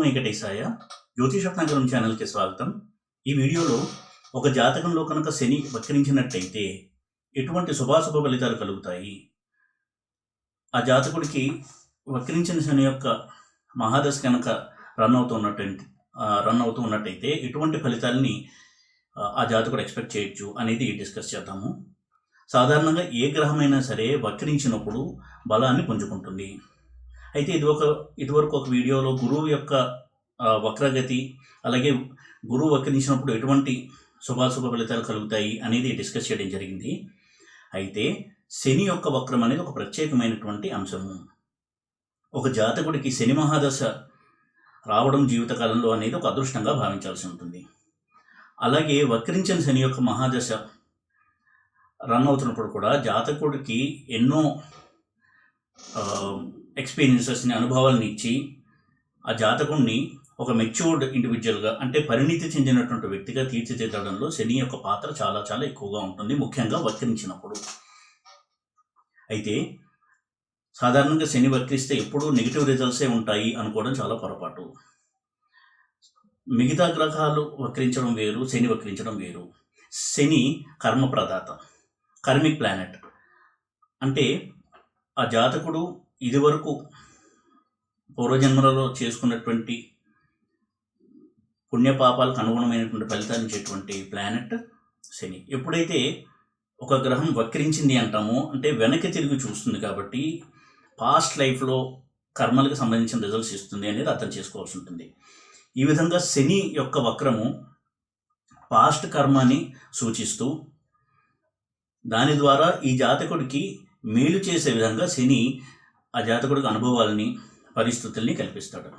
వెంకటేశాయ. జ్యోతిషరత్నాకరం ఛానల్కి స్వాగతం. ఈ వీడియోలో ఒక జాతకంలో కనుక శని వక్రించినట్లయితే ఎటువంటి శుభాశుభ ఫలితాలు కలుగుతాయి, ఆ జాతకుడికి వక్రించిన శని యొక్క మహాదశ కనుక రన్ అవుతూ ఉన్నట్టయితే ఎటువంటి ఫలితాలని ఆ జాతకుడు ఎక్స్పెక్ట్ చేయొచ్చు అనేది డిస్కస్ చేద్దాము. సాధారణంగా ఏ గ్రహమైనా సరే వక్రించినప్పుడు బలాన్ని పుంజుకుంటుంది. అయితే ఇదివరకు ఒక వీడియోలో గురువు యొక్క వక్రగతి, అలాగే గురువు వక్రించినప్పుడు ఎటువంటి శుభాశుభ ఫలితాలు కలుగుతాయి అనేది డిస్కస్ చేయడం జరిగింది. అయితే శని యొక్క వక్రం అనేది ఒక ప్రత్యేకమైనటువంటి అంశము. ఒక జాతకుడికి శని మహాదశ రావడం జీవితకాలంలో అనేది ఒక అదృష్టంగా భావించాల్సి ఉంటుంది. అలాగే వక్రించిన శని యొక్క మహాదశ రన్ అవుతున్నప్పుడు కూడా జాతకుడికి ఎన్నో ఎక్స్పీరియన్సెస్ని, అనుభవాలను ఇచ్చి ఆ జాతకుడిని ఒక మెచ్యూర్డ్ ఇండివిజువల్గా, అంటే పరిణితి చెందినటువంటి వ్యక్తిగా తీర్చిదిద్దడంలో శని యొక్క పాత్ర చాలా చాలా ఎక్కువగా ఉంటుంది, ముఖ్యంగా వక్రించినప్పుడు. అయితే సాధారణంగా శని వక్రిస్తే ఎప్పుడూ నెగిటివ్ రిజల్ట్సే ఉంటాయి అనుకోవడం చాలా పొరపాటు. మిగతా గ్రహాలు వక్రించడం వేరు, శని వక్రించడం వేరు. శని కర్మప్రదాత, కర్మిక్ ప్లానెట్. అంటే ఆ జాతకుడు ఇదివరకు పూర్వజన్మలలో చేసుకున్నటువంటి పుణ్యపాపాలకు అనుగుణమైనటువంటి ఫలితాలు ఇచ్చేటువంటి ప్లానెట్ శని. ఎప్పుడైతే ఒక గ్రహం వక్రించింది అంటామో అంటే వెనక్కి తిరిగి చూస్తుంది, కాబట్టి పాస్ట్ లైఫ్లో కర్మలకు సంబంధించిన రిజల్ట్స్ ఇస్తుంది అనేది అర్థం చేసుకోవాల్సి ఉంటుంది. ఈ విధంగా శని యొక్క వక్రము పాస్ట్ కర్మని సూచిస్తూ దాని ద్వారా ఈ జాతకుడికి మేలు చేసే విధంగా శని ఆ జాతకుడికి అనుభవాలని, పరిస్థితుల్ని కల్పిస్తాడు.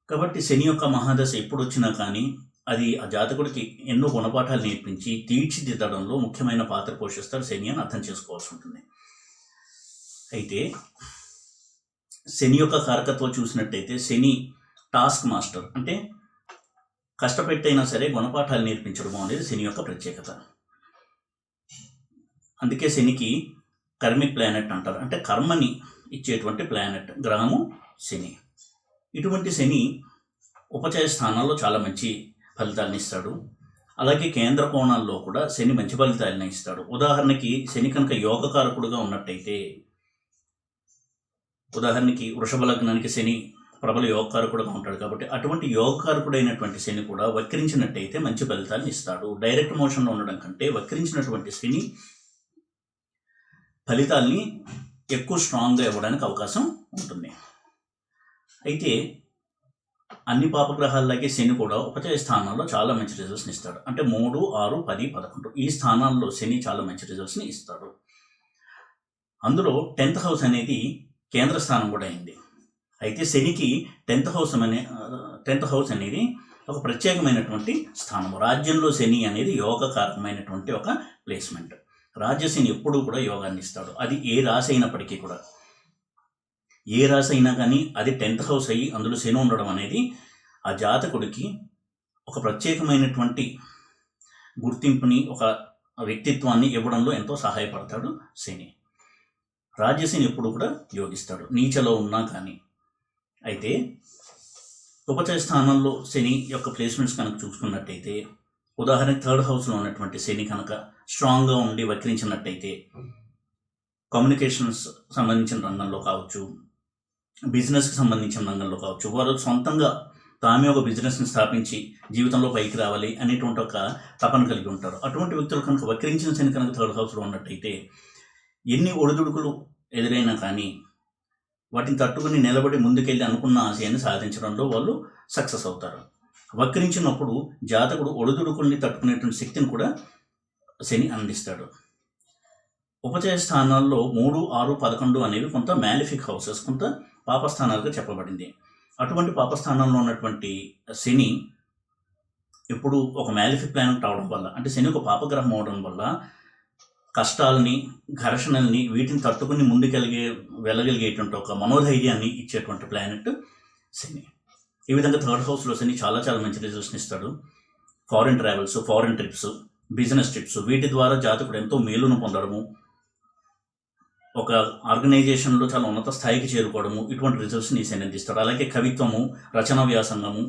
కాబట్టి శని యొక్క మహాదశ ఎప్పుడు వచ్చినా కానీ అది ఆ జాతకుడికి ఎన్నో గుణపాఠాలు నేర్పించి తీర్చిదిద్దడంలో ముఖ్యమైన పాత్ర పోషిస్తాడు శని అని అర్థం చేసుకోవాల్సి ఉంటుంది. అయితే శని యొక్క కారకత్వం చూసినట్టయితే శని టాస్క్ మాస్టర్, అంటే కష్టపెట్టైనా సరే గుణపాఠాలు నేర్పించడము అనేది శని యొక్క ప్రత్యేకత. అందుకే శనికి కర్మిక్ ప్లానెట్ అంటారు, అంటే కర్మని ఇచ్చేటువంటి ప్లానెట్ గ్రహము శని. ఇటువంటి శని ఉపచయ స్థానాల్లో చాలా మంచి ఫలితాలను ఇస్తాడు. అలాగే కేంద్ర కోణాల్లో కూడా శని మంచి ఫలితాలను ఇస్తాడు. ఉదాహరణకి శని కనుక యోగకారకుడుగా ఉన్నట్టయితే, ఉదాహరణకి వృషభ లగ్నానికి శని ప్రబల యోగకారకుడుగా ఉంటాడు, కాబట్టి అటువంటి యోగకారకుడైనటువంటి శని కూడా వక్రించినట్టయితే మంచి ఫలితాలను ఇస్తాడు. డైరెక్ట్ మోషన్లో ఉండడం కంటే వక్రించినటువంటి శని ఫలితాల్ని ఎక్కువ స్ట్రాంగ్గా ఇవ్వడానికి అవకాశం ఉంటుంది. అయితే అన్ని పాపగ్రహాలలాగే శని కూడా ఉపచయ స్థానాల్లో చాలా మంచి రిజల్ట్స్ని ఇస్తాడు. అంటే 3, 6, 10, 11 ఈ స్థానాల్లో శని చాలా మంచి రిజల్ట్స్ని ఇస్తాడు. అందులో 10th హౌస్ అనేది కేంద్ర స్థానం కూడా అయింది. అయితే శనికి 10th హౌస్ అనేది ఒక ప్రత్యేకమైనటువంటి స్థానం. రాజ్యంలో శని అనేది యోగకారకమైనటువంటి ఒక ప్లేస్మెంట్. రాజ్యశని ఎప్పుడూ కూడా యోగాన్ని ఇస్తాడు. అది ఏ రాశి అయినప్పటికీ కూడా, ఏ రాశి అయినా కానీ అది 10th హౌస్ అయ్యి అందులో శని ఉండడం అనేది ఆ జాతకుడికి ఒక ప్రత్యేకమైనటువంటి గుర్తింపుని, ఒక వ్యక్తిత్వాన్ని ఇవ్వడంలో ఎంతో సహాయపడతాడు శని. రాజ్యశని ఎప్పుడు కూడా యోగిస్తాడు, నీచలో ఉన్నా కానీ. అయితే ఉపచయ స్థానంలో శని యొక్క ప్లేస్మెంట్స్ కనుక చూసుకున్నట్టయితే, ఉదాహరణకి 3rd హౌస్లో ఉన్నటువంటి శని కనుక స్ట్రాంగ్గా ఉండి వక్రించినట్టయితే కమ్యూనికేషన్స్ సంబంధించిన రంగంలో కావచ్చు, బిజినెస్కి సంబంధించిన రంగంలో కావచ్చు, వారు సొంతంగా తామే ఒక బిజినెస్ని స్థాపించి జీవితంలో పైకి రావాలి అనేటువంటి ఒక తపన కలిగి ఉంటారు. అటువంటి వ్యక్తులు కనుక వక్రించిన శని కనుక 3rd హౌస్లో ఉన్నట్టయితే ఎన్ని ఒడిదుడుకులు ఎదురైనా కానీ వాటిని తట్టుకుని నిలబడి ముందుకెళ్ళి అనుకున్న ఆశయాన్ని సాధించడంలో వాళ్ళు సక్సెస్ అవుతారు. వక్రించినప్పుడు జాతకుడు ఒడిదుడుకుల్ని తట్టుకునేటువంటి శక్తిని కూడా శని అందిస్తాడు. ఉపచయ స్థానాల్లో 3, 6, 11 అనేవి కొంత మ్యాలిఫిక్ హౌసెస్, కొంత పాపస్థానాలుగా చెప్పబడింది. అటువంటి పాపస్థానంలో ఉన్నటువంటి శని ఎప్పుడు ఒక మ్యాలిఫిక్ ప్లానెట్ అవడం వల్ల, అంటే శని ఒక పాపగ్రహం అవడం వల్ల కష్టాలని, ఘర్షణల్ని వీటిని తట్టుకుని వెళ్ళగలిగేటువంటి ఒక మనోధైర్యాన్ని ఇచ్చేటువంటి ప్లానెట్ శని. ఈ విధంగా 3rd హౌస్లో శని చాలా చాలా మంచి రిజల్ట్స్ని ఇస్తాడు. Foreign travels, foreign trips, business trips వీటి ద్వారా జాతకుడు ఎంతో మేలును పొందడము, ఒక ఆర్గనైజేషన్లో చాలా ఉన్నత స్థాయికి చేరుకోవడము, ఇటువంటి రిజల్ట్స్ని శని అందిస్తాడు. అలాగే కవిత్వము, రచనా వ్యాసంగము,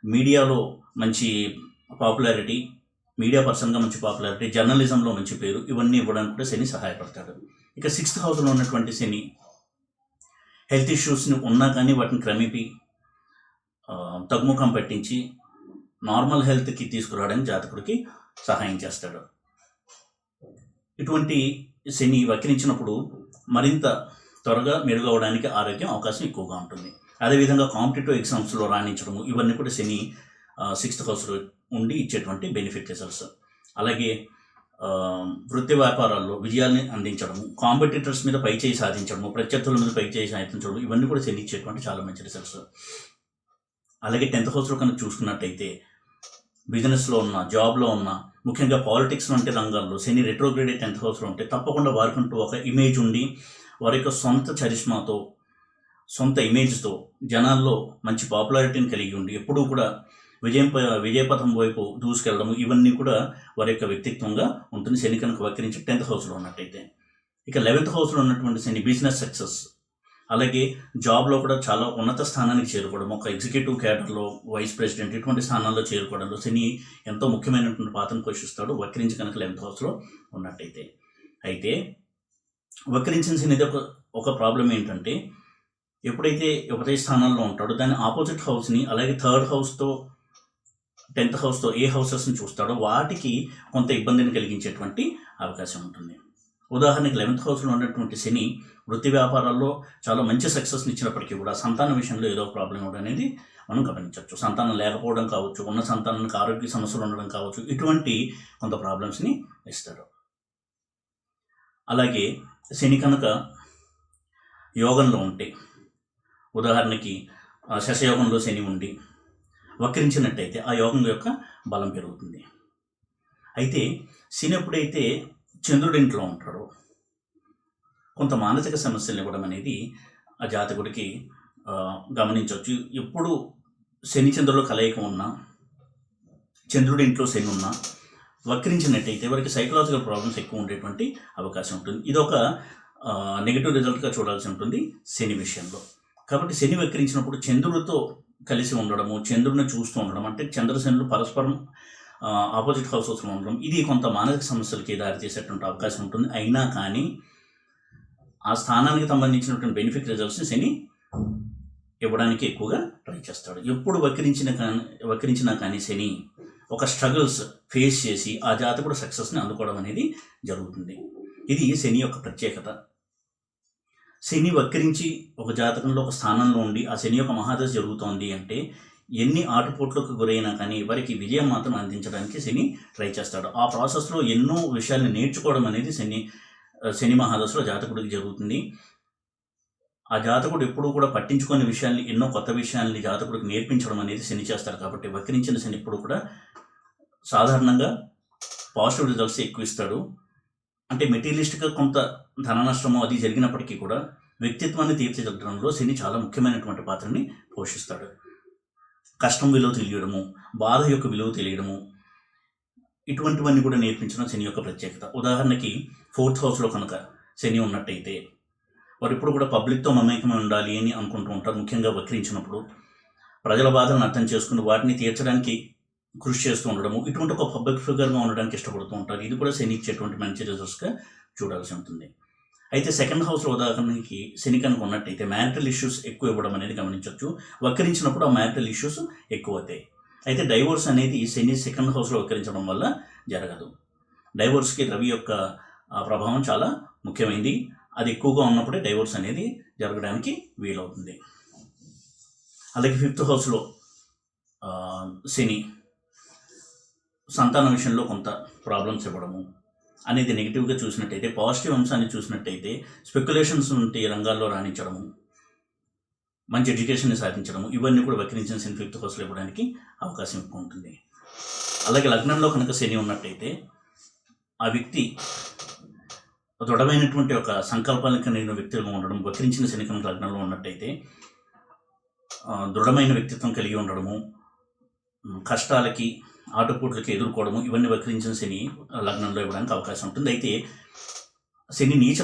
మీడియాలో మంచి పాపులారిటీ, మీడియా పర్సన్గా మంచి పాపులారిటీ, జర్నలిజంలో మంచి పేరు, ఇవన్నీ ఇవ్వడానికి కూడా శని సహాయపడతాడు. ఇక 6th హౌస్లో ఉన్నటువంటి శని హెల్త్ ఇష్యూస్ని ఉన్నా కానీ వాటిని క్రమేపీ తగ్గుముఖం పట్టించి నార్మల్ హెల్త్కి తీసుకురావడానికి జాతకుడికి సహాయం చేస్తాడు. ఇటువంటి శని వక్రించినప్పుడు మరింత త్వరగా మెరుగవడానికి ఆరోగ్యం అవకాశం ఎక్కువగా ఉంటుంది. అదేవిధంగా కాంపిటేటివ్ ఎగ్జామ్స్లో రాణించడము, ఇవన్నీ కూడా శని 6th హౌస్లో ఉండి ఇచ్చేటువంటి బెనిఫిట్ రిజల్ట్స్. అలాగే వృత్తి వ్యాపారాల్లో విజయాల్ని అందించడము, కాంపిటీటర్స్ మీద పైచేయి సాధించడము, ప్రత్యర్థుల మీద పైచేయి సాధించడం, ఇవన్నీ కూడా శని ఇచ్చేటువంటి చాలా మంచి రిజల్ట్స్. అలాగే 10th హౌస్లో కనుక చూసుకున్నట్టయితే బిజినెస్లో ఉన్న, జాబ్లో ఉన్న, ముఖ్యంగా పాలిటిక్స్ వంటి రంగాల్లో శని రెట్రోగ్రేడ్ 10th హౌస్లో ఉంటే తప్పకుండా వారికంటూ ఒక ఇమేజ్ ఉండి వారి యొక్క సొంత చరిష్మాతో, సొంత ఇమేజ్తో జనాల్లో మంచి పాపులారిటీని కలిగి ఉండి ఎప్పుడూ కూడా విజయపథం వైపు దూసుకెళ్ళడము, ఇవన్నీ కూడా వారి యొక్క వ్యక్తిత్వంగా ఉంటుంది శని కనుక వక్రించి 10th హౌస్లో ఉన్నట్టయితే. ఇక 11th హౌస్లో ఉన్నటువంటి శని బిజినెస్ సక్సెస్, అలాగే జాబ్లో కూడా చాలా ఉన్నత స్థానానికి చేరుకోవడం, ఒక ఎగ్జిక్యూటివ్ క్యాడర్లో వైస్ ప్రెసిడెంట్ ఇటువంటి స్థానాల్లో చేరుకోవడంలో శని ఎంతో ముఖ్యమైనటువంటి పాత్రను పోషిస్తాడు వక్రించి కనుక 11th హౌస్లో ఉన్నట్టయితే. అయితే వక్రించిన శనిది ఒక ప్రాబ్లం ఏంటంటే, ఎప్పుడైతే ఒకటే స్థానంలో ఉంటాడో దాని ఆపోజిట్ హౌస్ని, అలాగే 3rd హౌస్తో 10th హౌస్తో ఏ హౌసెస్ని చూస్తాడో వాటికి కొంత ఇబ్బందిని కలిగించేటువంటి అవకాశం ఉంటుంది. ఉదాహరణకి 11th హౌస్లో ఉన్నటువంటి శని వృత్తి వ్యాపారాల్లో చాలా మంచి సక్సెస్ని ఇచ్చినప్పటికీ కూడా సంతాన విషయంలో ఏదో ఒక ప్రాబ్లం ఉండడం అనేది మనం గమనించవచ్చు. సంతానం లేకపోవడం కావచ్చు, ఉన్న సంతానానికి ఆరోగ్య సమస్యలు ఉండడం కావచ్చు, ఇటువంటి కొంత ప్రాబ్లమ్స్ని ఇస్తారు. అలాగే శని కనుక యోగంలో ఉంటే, ఉదాహరణకి శశయోగంలో శని ఉండి వక్రించినట్టయితే ఆ యోగం యొక్క బలం పెరుగుతుంది. అయితే శని ఎప్పుడైతే చంద్రుడి ఇంట్లో ఉంటాడో కొంత మానసిక సమస్యలు ఇవ్వడం అనేది ఆ జాతకుడికి గమనించవచ్చు. ఎప్పుడు శని చంద్రుల కలయిక ఉన్నా, చంద్రుడి ఇంట్లో శని ఉన్నా వక్రించినట్టయితే వారికి సైకలాజికల్ ప్రాబ్లమ్స్ ఎక్కువ ఉండేటువంటి అవకాశం ఉంటుంది. ఇదొక నెగిటివ్ రిజల్ట్గా చూడాల్సి ఉంటుంది శని విషయంలో. కాబట్టి శని వక్రించినప్పుడు చంద్రుడితో కలిసి ఉండడము, చంద్రుడిని చూస్తూ ఉండడం, అంటే చంద్రశనులు పరస్పరం ఆపోజిట్ హౌసెస్లో ఉండడం, ఇది కొంత మానసిక సమస్యలకి దారితీసేటువంటి అవకాశం ఉంటుంది. అయినా కానీ ఆ స్థానానికి సంబంధించినటువంటి బెనిఫిట్ రిజల్ట్స్ని శని ఇవ్వడానికి ఎక్కువగా ట్రై చేస్తాడు. ఎప్పుడు వక్రించినా కానీ శని ఒక స్ట్రగుల్స్ ఫేస్ చేసి ఆ జాతకుడు సక్సెస్ని అందుకోవడం అనేది జరుగుతుంది. ఇది శని యొక్క ప్రత్యేకత. శని వక్రించి ఒక జాతకంలో ఒక స్థానంలో ఉండి ఆ శని యొక్క మహాదశ జరుగుతోంది అంటే ఎన్ని ఆటుపోట్లకు గురైనా కానీ వారికి విజయం మాత్రం అందించడానికి శని ట్రై చేస్తాడు. ఆ ప్రాసెస్లో ఎన్నో విషయాల్ని నేర్చుకోవడం అనేది శని మహాదశలో జాతకుడికి జరుగుతుంది. ఆ జాతకుడు ఎప్పుడూ కూడా పట్టించుకునే విషయాల్ని, ఎన్నో కొత్త విషయాల్ని జాతకుడికి నేర్పించడం అనేది శని చేస్తారు. కాబట్టి వక్రించిన శని ఎప్పుడు కూడా సాధారణంగా పాజిటివ్ రిజల్ట్స్ ఎక్కువ ఇస్తాడు. అంటే మెటీరియలిస్ట్గా కొంత ధన నష్టమో అది జరిగినప్పటికీ కూడా వ్యక్తిత్వాన్ని తీర్చిదిద్దడంలో శని చాలా ముఖ్యమైనటువంటి పాత్రని పోషిస్తాడు. కష్టం విలువ తెలియడము, బాధ యొక్క విలువ తెలియడము, ఇటువంటివన్నీ కూడా నేర్పించడం శని యొక్క ప్రత్యేకత. ఉదాహరణకి 4th హౌస్లో కనుక శని ఉన్నట్టయితే వారు ఇప్పుడు కూడా పబ్లిక్తో మమేకమై ఉండాలి అని అనుకుంటూ ఉంటారు. ముఖ్యంగా వక్రించినప్పుడు ప్రజల బాధలను అర్థం చేసుకుని వాటిని తీర్చడానికి కృషి చేస్తూ ఉండడము, ఇటువంటి ఒక పబ్లిక్ ఫిగర్గా ఉండడానికి ఇష్టపడుతూ ఉంటారు. ఇది కూడా శని ఇచ్చేటువంటి మంచి రిజల్ట్స్గా చూడాల్సి ఉంటుంది. అయితే 2nd హౌస్లో ఉదాహరణకి శని కనుక ఉన్నట్టయితే మ్యారిటల్ ఇష్యూస్ ఎక్కువ ఇవ్వడం అనేది గమనించవచ్చు. వక్రించినప్పుడు ఆ మ్యారిటల్ ఇష్యూస్ ఎక్కువ అవుతాయి. అయితే డైవోర్స్ అనేది శని 2nd హౌస్లో వక్రించడం వల్ల జరగదు. డైవోర్స్కి రవి యొక్క ప్రభావం చాలా ముఖ్యమైనది. అది ఎక్కువగా ఉన్నప్పుడే డైవోర్స్ అనేది జరగడానికి వీలవుతుంది. అలాగే 5th హౌస్లో శని సంతాన విషయంలో కొంత ప్రాబ్లమ్స్ ఇవ్వడము అనేది నెగిటివ్గా చూసినట్టయితే, పాజిటివ్ అంశాన్ని చూసినట్టయితే స్పెక్యులేషన్స్ ఉంటే రంగాల్లో రాణించడము, మంచి ఎడ్యుకేషన్ని సాధించడము, ఇవన్నీ కూడా వక్రించిన శని 5th హౌస్లో ఇవ్వడానికి అవకాశం ఎక్కువ ఉంటుంది. అలాగే లగ్నంలో కనుక శని ఉన్నట్టయితే ఆ వ్యక్తి దృఢమైనటువంటి ఒక సంకల్పానికి కలిగిన వ్యక్తిగా ఉండడం, వక్రించిన శని కనుక లగ్నంలో ఉన్నట్టయితే దృఢమైన వ్యక్తిత్వం కలిగి ఉండడము, కష్టాలకి ఆటుపోట్లకి ఎదుర్కోవడము, ఇవన్నీ వక్రించిన శని లగ్నంలో ఇవ్వడానికి అవకాశం ఉంటుంది. అయితే శని నీచ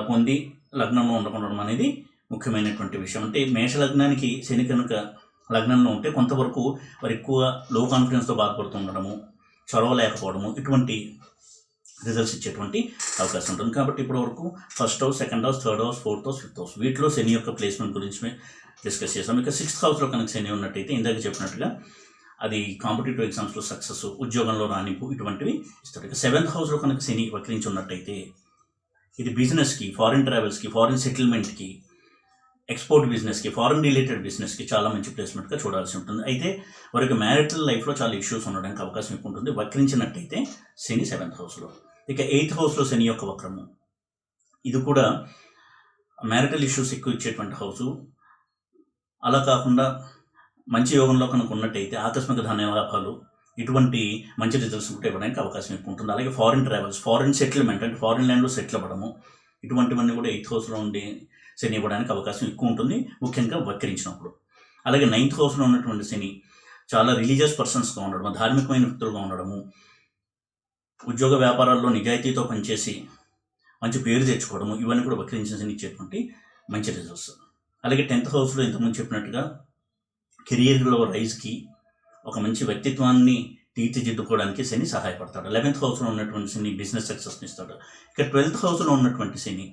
పొంది లగ్నంలో ఉండడం అనేది ముఖ్యమైనటువంటి విషయం. అంటే మేష లగ్నానికి శని కనుక లగ్నంలో ఉంటే కొంతవరకు వారు ఎక్కువ లో కాన్ఫిడెన్స్తో బాధపడుతూ ఉండడము, చొరవ లేకపోవడము, ఇటువంటి రిజల్ట్స్ ఇచ్చేటువంటి అవకాశం ఉంటుంది. కాబట్టి ఇప్పటివరకు first house, second house, third house, fourth house, fifth house వీటిలో శని యొక్క ప్లేస్మెంట్ గురించి డిస్కస్ చేసాం. ఇక సిక్స్త్ హౌస్లో కనుక శని ఉన్నట్టయితే ఇందాక చెప్పినట్టుగా అది కాంపిటేటివ్ ఎగ్జామ్స్లో సక్సెస్, ఉద్యోగంలో రాణింపు ఇటువంటివి ఇస్తారు. ఇక సెవెంత్ హౌస్లో కనుక శని వక్రించి ఉన్నట్టయితే ఇది బిజినెస్కి, ఫారిన్ ట్రావెల్స్కి, ఫారిన్ సెటిల్మెంట్కి, ఎక్స్పోర్ట్ బిజినెస్కి, ఫారిన్ రిలేటెడ్ బిజినెస్కి చాలా మంచి ప్లేస్మెంట్గా చూడాల్సి ఉంటుంది. అయితే వారికి మ్యారిటల్ లైఫ్లో చాలా ఇష్యూస్ ఉండడానికి అవకాశం ఎక్కువ ఉంటుంది వక్రించినట్టయితే శని సెవెంత్ హౌస్లో. ఇక ఎయిత్ హౌస్లో శని యొక్క వక్రము, ఇది కూడా మ్యారిటల్ ఇష్యూస్ ఎక్కువ ఇచ్చేటువంటి హౌసు. అలా కాకుండా మంచి యోగంలో కనుక ఉన్నట్టయితే ఆకస్మిక ధనలాభాలు, ఇటువంటి మంచి రిజల్ట్స్ కూడా ఇవ్వడానికి అవకాశం ఎక్కువ ఉంటుంది. అలాగే ఫారిన్ ట్రావెల్స్, ఫారిన్ సెటిల్మెంట్ అంటే ఫారిన్ ల్యాండ్లో సెటిల్ అవ్వడము, ఇటువంటివన్నీ కూడా ఎయిత్ హౌస్లో ఉండి శని ఇవ్వడానికి అవకాశం ఎక్కువ ఉంటుంది, ముఖ్యంగా వక్రించినప్పుడు. అలాగే నైన్త్ హౌస్లో ఉన్నటువంటి శని చాలా రిలీజియస్ పర్సన్స్గా ఉండడము, ధార్మికమైన వ్యక్తులుగా ఉండడము, ఉద్యోగ వ్యాపారాల్లో నిజాయితీతో పనిచేసి మంచి పేరు తెచ్చుకోవడము, ఇవన్నీ కూడా వక్రించిన శని ఇచ్చేటువంటి మంచి రిజల్ట్స్. అలాగే 10th హౌస్లో ఇంతకుముందు చెప్పినట్టుగా కెరియర్లో రైజ్కి, ఒక మంచి వ్యక్తిత్వాన్ని తీర్చిదిద్దుకోవడానికి శని సహాయపడతాడు. 11th హౌస్లో ఉన్నటువంటి శని బిజినెస్ సక్సెస్ని ఇస్తాడు. ఇక 12th హౌస్లో ఉన్నటువంటి శని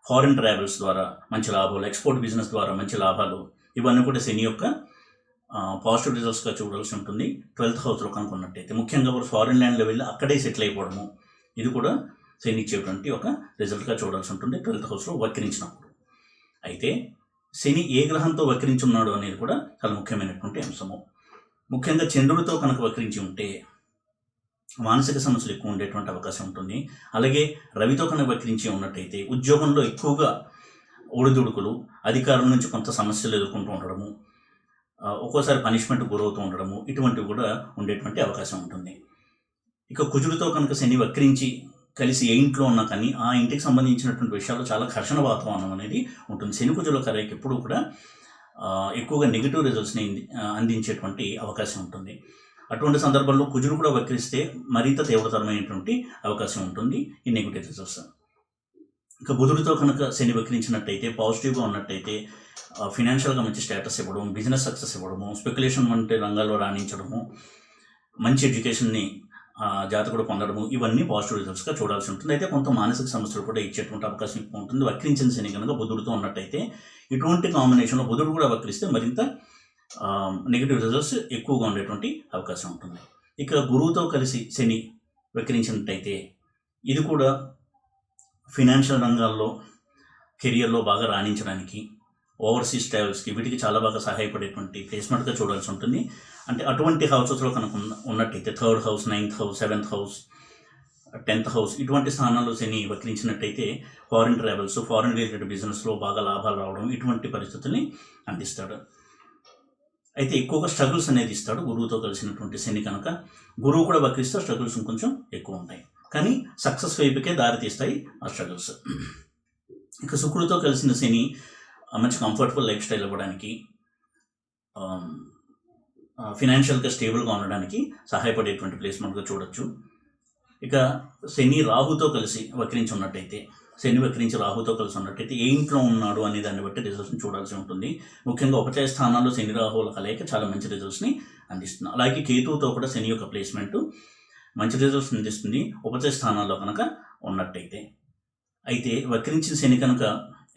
ఫారిన్ ట్రావెల్స్ ద్వారా మంచి లాభాలు, ఎక్స్పోర్ట్ బిజినెస్ ద్వారా మంచి లాభాలు, ఇవన్నీ కూడా శని యొక్క పాజిటివ్ రిజల్ట్స్గా చూడాల్సి ఉంటుంది 12th హౌస్లో కనుక ఉన్నట్టయితే. ముఖ్యంగా వారు ఫారిన్ ల్యాండ్లో వెళ్ళి అక్కడే సెటిల్ అయిపోవడము, ఇది కూడా శని ఇచ్చేటువంటి ఒక రిజల్ట్గా చూడాల్సి ఉంటుంది 12th హౌస్లో వక్రించినప్పుడు. అయితే శని ఏ గ్రహంతో వక్రించున్నాడు అనేది కూడా చాలా ముఖ్యమైనటువంటి అంశము. ముఖ్యంగా చంద్రుడితో కనుక వక్రించి ఉంటే మానసిక సమస్యలు ఎక్కువ ఉండేటువంటి అవకాశం ఉంటుంది. అలాగే రవితో కనుక వక్రించి ఉన్నట్టయితే ఉద్యోగంలో ఎక్కువగా ఒడిదుడుకులు, అధికారుల నుంచి కొంత సమస్యలు ఎదుర్కొంటూ ఉండడము, ఒక్కోసారి పనిష్మెంట్ గురవుతూ ఉండడము, ఇటువంటివి కూడా ఉండేటువంటి అవకాశం ఉంటుంది. ఇక కుజుడితో కనుక శని వక్రించి కలిసి ఏ ఇంట్లో ఉన్నా కానీ ఆ ఇంటికి సంబంధించినటువంటి విషయాల్లో చాలా ఘర్షణ వాతావరణం అనేది ఉంటుంది. శని కుజుల కలయిక ఎప్పుడూ కూడా ఎక్కువగా నెగిటివ్ రిజల్ట్స్ని అందించేటువంటి అవకాశం ఉంటుంది. అటువంటి సందర్భంలో కుజుడు కూడా వక్రిస్తే మరింత తీవ్రతరమైనటువంటి అవకాశం ఉంటుంది ఈ నెగిటివ్ రిజల్ట్స్. ఇక బుధుడితో కనుక శని వక్రించినట్టయితే, పాజిటివ్గా ఉన్నట్టయితే ఫినాన్షియల్గా మంచి స్టేటస్ ఇవ్వడం, బిజినెస్ సక్సెస్ ఇవ్వడము, స్పెక్యులేషన్ వంటి రంగాల్లో రాణించడము, మంచి ఎడ్యుకేషన్ని జాతకుడు పొందడము, ఇవన్నీ పాజిటివ్ రిజల్ట్స్గా చూడాల్సి ఉంటుంది. అయితే కొంత మానసిక సమస్యలు కూడా ఇచ్చేటువంటి అవకాశం ఎక్కువ ఉంటుంది వక్రించిన శని కనుక బుధుడితో ఉన్నట్టయితే. ఇటువంటి కాంబినేషన్లో బుధుడు కూడా వక్రిస్తే మరింత నెగిటివ్ రిజల్ట్స్ ఎక్కువగా ఉండేటువంటి అవకాశం ఉంటుంది. ఇక గురువుతో కలిసి శని వక్రించినట్టయితే ఇది కూడా ఫినాన్షియల్ రంగాల్లో, కెరియర్లో బాగా రాణించడానికి, ఓవర్సీస్ ట్రావెల్స్కి, వీటికి చాలా బాగా సహాయపడేటువంటి ప్లేస్మెంట్గా చూడాల్సి ఉంటుంది. అంటే అటువంటి హౌసెస్లో కనుక ఉన్నట్టయితే 3rd house, 9th house, 7th house, 10th house, ఇటువంటి స్థానాల్లో శని వక్రించినట్టయితే ఫారిన్ ట్రావెల్స్, ఫారిన్ రిలేటెడ్ బిజినెస్లో బాగా లాభాలు రావడం, ఇటువంటి పరిస్థితుల్ని అందిస్తాడు. అయితే ఎక్కువగా స్ట్రగుల్స్ అనేది ఇస్తాడు గురువుతో కలిసినటువంటి శని కనుక. గురువు కూడా వక్రిస్తే స్ట్రగుల్స్ ఇంకొంచెం ఎక్కువ ఉంటాయి, కానీ సక్సెస్ వైపుకే దారితీస్తాయి ఆ స్ట్రగుల్స్. ఇక శుక్రుడితో కలిసిన శని మంచి కంఫర్టబుల్ లైఫ్ స్టైల్ ఇవ్వడానికి, ఫినాన్షియల్గా స్టేబుల్గా ఉండడానికి సహాయపడేటువంటి ప్లేస్మెంట్గా చూడొచ్చు. ఇక శని రాహుతో కలిసి వక్రించి ఉన్నట్టయితే, శని వక్రించి రాహుతో కలిసి ఉన్నట్టయితే ఏ ఇంట్లో ఉన్నాడు అనే దాన్ని బట్టి రిజల్ట్స్ని చూడాల్సి ఉంటుంది. ముఖ్యంగా ఉపచయ స్థానాల్లో శని రాహువుల కలయిక చాలా మంచి రిజల్ట్స్ని అందిస్తుంది. అలాగే కేతువుతో కూడా శని యొక్క ప్లేస్మెంట్ మంచి రిజల్ట్స్ అందిస్తుంది ఉపచయ స్థానాల్లో కనుక ఉన్నట్టయితే. అయితే వక్రించిన శని కనుక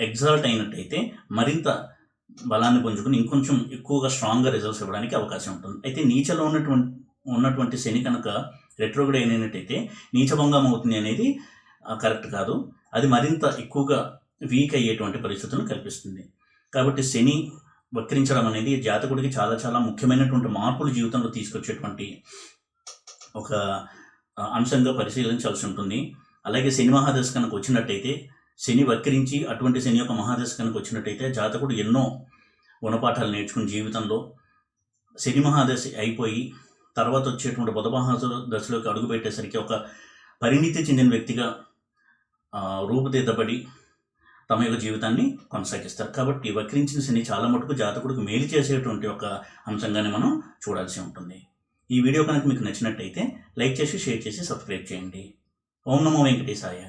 ఎగ్జాల్ట్ అయినట్టయితే మరింత బలాన్ని పుంజుకుని ఇంకొంచెం ఎక్కువగా స్ట్రాంగ్గా రిజల్ట్స్ ఇవ్వడానికి అవకాశం ఉంటుంది. అయితే నీచలో ఉన్నటువంటి శని కనుక రెట్రోగ్రేడ్ అయినట్టయితే నీచభంగం అవుతుంది అనేది కరెక్ట్ కాదు, అది మరింత ఎక్కువగా వీక్ అయ్యేటువంటి పరిస్థితులను కల్పిస్తుంది. కాబట్టి శని వక్రించడం అనేది జాతకుడికి చాలా చాలా ముఖ్యమైనటువంటి మార్పులు జీవితంలో తీసుకొచ్చేటువంటి ఒక అంశంగా పరిశీలించాల్సి ఉంటుంది. అలాగే శని మహాదశ కనుక వచ్చినట్టయితే, శని వక్రించి అటువంటి శని యొక్క మహాదశ కనుక వచ్చినట్టయితే జాతకుడు ఎన్నో గుణపాఠాలు నేర్చుకుని జీవితంలో శని మహాదశ అయిపోయి తర్వాత వచ్చేటువంటి బుధ మహాదశలోకి అడుగుపెట్టేసరికి ఒక పరిణితి చెందిన వ్యక్తిగా రూపుదిద్దబడి తమ యొక్క జీవితాన్ని కొనసాగిస్తారు. కాబట్టి వక్రించిన శని చాలా మటుకు జాతకుడికి మేలు చేసేటువంటి ఒక అంశంగానే మనం చూడాల్సి ఉంటుంది. ఈ వీడియో కనుక మీకు నచ్చినట్టయితే లైక్ చేసి, షేర్ చేసి, సబ్స్క్రైబ్ చేయండి. ఓం నమో వెంకటేశాయ.